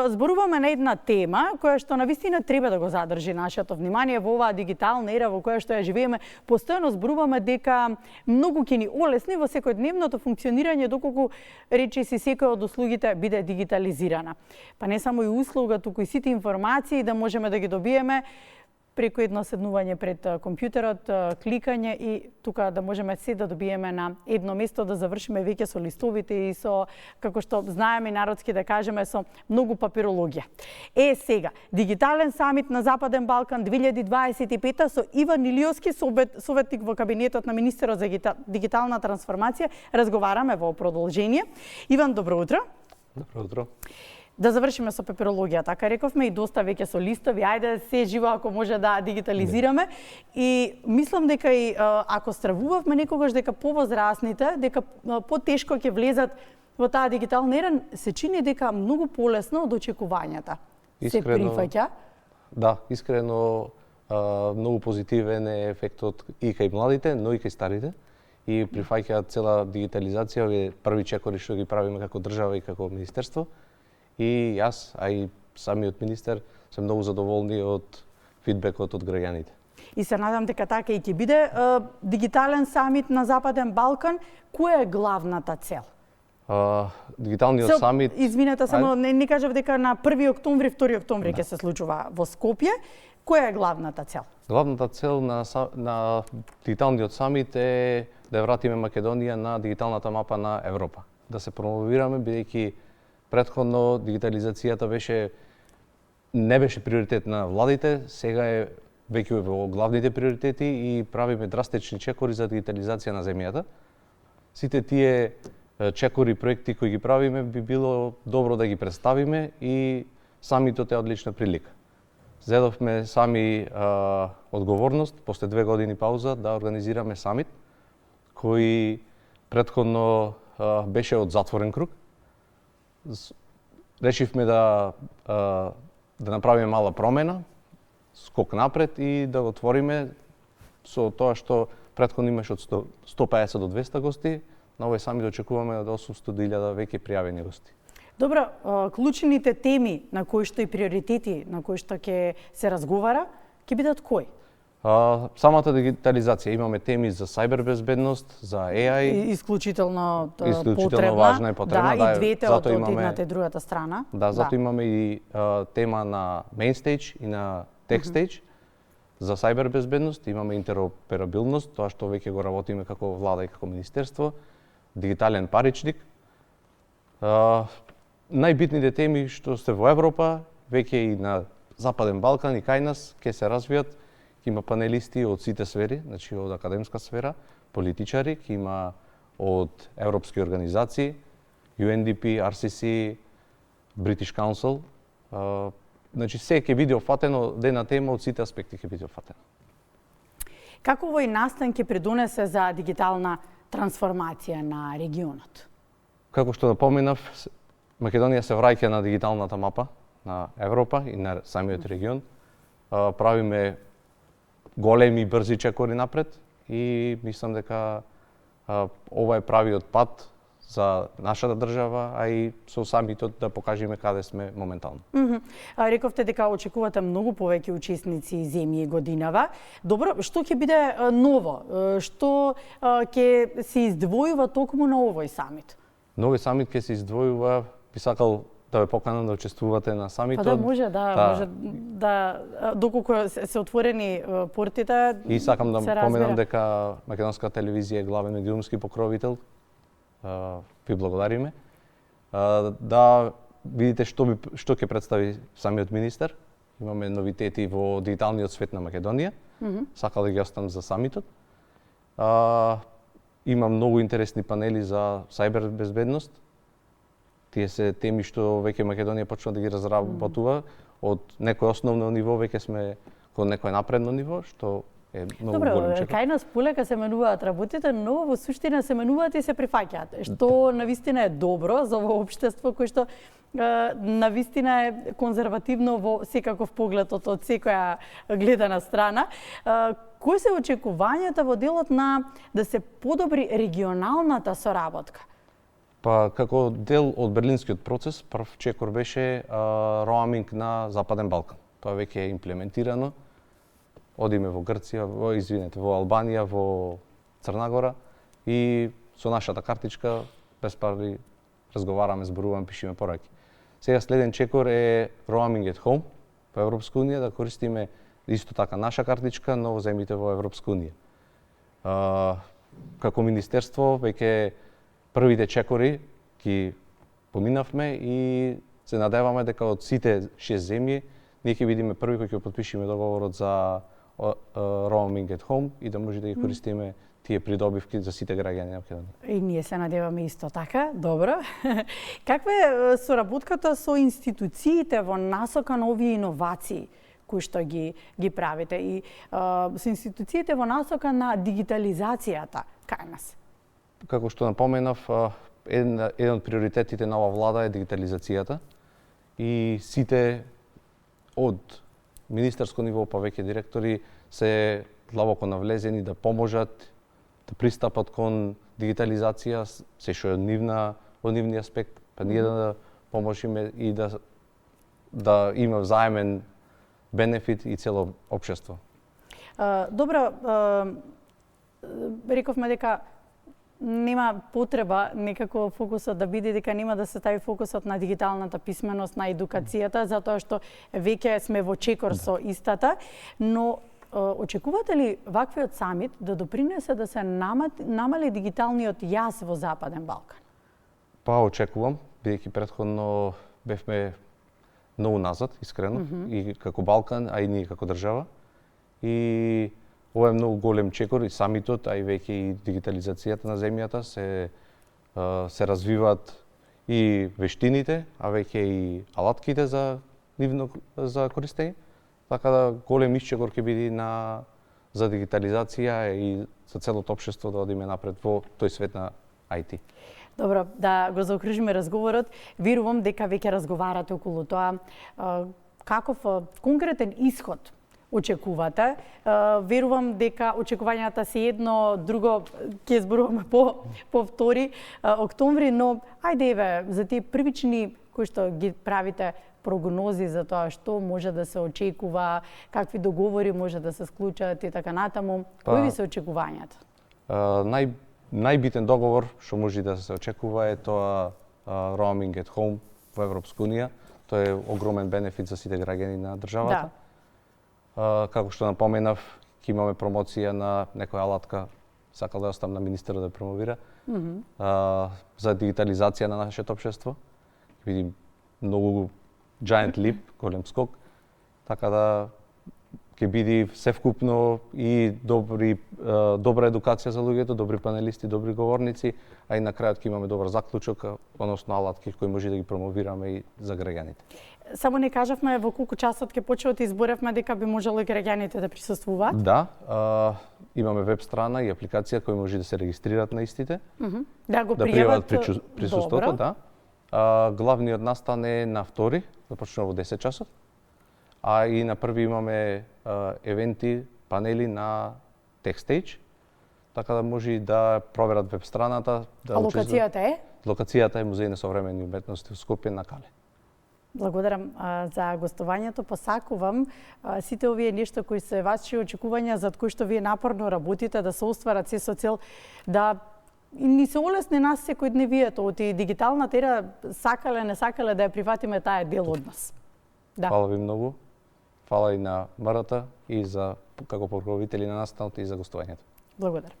зборуваме на една тема која што навистина треба да го задржи нашето внимание во оваа дигитална ера во која што ја живееме. Постојано зборуваме дека многу ќе ни олесни во секојдневното функционирање доколку речиси секоја од услугите биде дигитализирана. Па не само и услуга, туку и сите информации да можеме да ги добиеме преку едно седнување пред компјутерот, кликање и тука да можеме се да добиеме на едно место, да завршиме веќе со листовите и со, како што знаеме народски да кажеме, со многу папирологија. Сега, дигитален самит на Западен Балкан 2025 со Иван Илиовски, советник во кабинетот на министерот за дигитална трансформација, разговараме во продолжение. Иван, добро утро. Добро утро. Да завршиме со папирологија, така рековме, и доста веќе со листови, ајде се живо ако може да дигитализираме. И мислам дека и ако стравувавме некогаш дека повозрасните, дека потешко ќе влезат во таа дигитална ера, се чини дека многу полесно од очекувањата. Се прифаќа? Да, искрено многу позитивен е ефектот и кај младите, но и кај старите. И прифаќа цела дигитализација, овие први чекори што ги правиме како држава и како министерство. И јас, а и самиот министер, се многу задоволни од фидбекот од граѓаните. И се надам дека така и ќе биде. Дигитален самит на Западен Балкан, која е главната цел? Дигиталниот самит... Извинете, само не кажав дека на 1 октомври, 2 октомври ќе се случува во Скопје. Која е главната цел? Главната цел на дигиталниот самит е да вратиме Македонија на дигиталната мапа на Европа. Да се промовираме, бидејќи претходно дигитализацијата не беше приоритет на владите, сега е веќе во главните приоритети и правиме драстични чекори за дигитализација на земјата. Сите тие чекори, проекти кои ги правиме, би било добро да ги представиме и самитот е одлична прилика. Зедовме сами одговорност, после 2 години пауза, да организираме самит, кој претходно беше од затворен круг. Решивме да направиме мала промена, скок напред и да го отвориме со тоа што претходно имаше од 150 до 200 гости, на овој самит очекуваме од 800 до 1000 веќе пријавени гости. Добро, клучните теми на кои што и приоритети на кои што ќе се разговара, ќе бидат кои? Самата дигитализација, имаме теми за сајбербезбедност, за AI. Исклучително потребна. Важна и потребна. Да, и двете од едната и другата страна. Да, затоа имаме и тема на Mainstage и на TechStage за сајбербезбедност. Имаме интероперабилност, тоа што веќе го работиме како влада и како министерство. Дигитален паричник. Најбитните теми што се во Европа, веќе и на Западен Балкан и кај нас, ќе се развијат. Има панелисти од сите сфери, значи од академска сфера, политичари, има од европски организации, UNDP, RCC, British Council. Значи се ќе биде офатено, една тема од сите аспекти ќе биде офатено. Како овој настан ќе придонесе за дигитална трансформација на регионот? Како што напоменав, Македонија се враќа на дигиталната мапа на Европа и на самиот регион. Правиме големи и брзи чекори напред и мислам дека ова е правиот пат за нашата држава, а и со самитот да покажеме каде сме моментално. Рековте дека очекувате многу повеќе учесници и земји годинава. Добро, што ќе биде ново? Што ќе се издвојува токму на овој самит? На овој самит ќе се издвојува, би сакал да ве поканам да учествувате на самитот. Па да може, може да доколку се отворени портите. И сакам да поменам дека Македонска телевизија е главен медиумски покровител. Ви благодариме. Да видите што ќе представи самиот министер. Имаме новитети во дигиталниот свет на Македонија. Сакал да ги оставам за самитот. Има многу интересни панели за сајбербезбедност. Тие се теми што веќе Македонија почна да ги разработува. Од некој основно ниво веќе сме кон некој напредно ниво, што е многу голем чекор. Кај нас полека се менуваат работите, но во суштина се менуваат и се прифаќаат, што навистина е добро за ово општество кој што навистина е конзервативно во секаков поглед од секоја гледана страна. Кои се очекувањата во делот на да се подобри регионалната соработка? Па како дел од Берлинскиот процес, прв чекор беше роаминг на Западен Балкан. Тоа веќе е имплементирано. Одиме во Грција, во Албанија, во Црна Гора и со нашата картичка без пари разговараме, зборуваме, пишеме пораки. Сега следен чекор е roaming at home во Европска унија, да користиме исто така наша картичка, но во земјите во Европска унија. Како министерство веќе првите чекори ги поминавме и се надеваме дека од сите 6 земји ние ќе бидеме први кои ќе потпишеме договорот за roaming at home и да може да ги користиме тие придобивки за сите граѓани на Македонија. И ние се надеваме исто така, добро. Каква е соработката со институциите во насока на овие иновации кои што ги правите и со институциите во насока на дигитализацијата кај нас? Како што напоменав, еден од приоритетите на оваа влада е дигитализацијата и сите од министерско ниво па веќе директори се длабоко навлезени да поможат да пристапат кон дигитализација, се што е од нивни аспект, па ние да поможиме и да има взаемен бенефит и цело општество. Добро, рековме дека нема потреба некако фокусот да биде дека нема да се стави фокусот на дигиталната писменост, на едукацијата, затоа што веќе сме во чекор со истата, но очекувате ли ваквиот самит да допринесе да се намали дигиталниот јаз во Западен Балкан? Па очекувам, бидејќи претходно бевме многу назад, искрено, и како Балкан, а и ние како држава. И ова е многу голем чекор и самитот, а и веќе и дигитализацијата на земјата се развиваат и вештините, а веќе и алатките за користење. Така да голем исчекор ќе биде за дигитализација и за целото општество да одиме напред во тој свет на IT. Добро, да го заокружиме разговорот. Верувам дека веќе разговарате околу тоа каков конкретен исход очекувате. Верувам дека очекувањата се едно, друго ќе зборуваме по 2 октомври, но ајде еве за тие првични кои што ги правите прогнози за тоа што може да се очекува, какви договори може да се склучат и така натаму. Кои ви се очекувањата? Најбитен договор што може да се очекува е тоа roaming at home во Европска унија. Тоа е огромен бенефит за сите граѓани на државата. Да. Како што напоменав, ќе имаме промоција на некоја алатка, сакал да оставам на министерот да промовира, за дигитализација на нашето општество. Видим многу giant leap, голем скок, така да ќе биде севкупно и добра едукација за луѓето, добри панелисти, добри говорници, а и на крајот ќе имаме добар заклучок, односно алатки кои може да ги промовираме и за граѓаните. Само не кажавме во колку часот ќе почнат, изборевме дека би можело и граѓаните да присуствуваат. Да, имаме веб страна и апликација кои може да се регистрираат на истите. Да го пријават присуството, да. Главниот настан е на 2, започнува во 10 часот. А и на 1 имаме евенти, панели на TechStage, така да може да проверат веб страната. А локацијата е? Локацијата е Музеј на современи уметности во Скопје на Кале. Благодарам за гостувањето. Посакувам сите овие нешто кои се ваши очекувања за кои што вие напорно работите да се остварат се со цел да ни се олесни нас секојдневието од дигиталната ера, сакале не сакале да ја прифатиме таа дел од нас. Да. Фала ви многу. Фала и на МРТ и за како покровители на настанот и за гостувањето. Благодарам.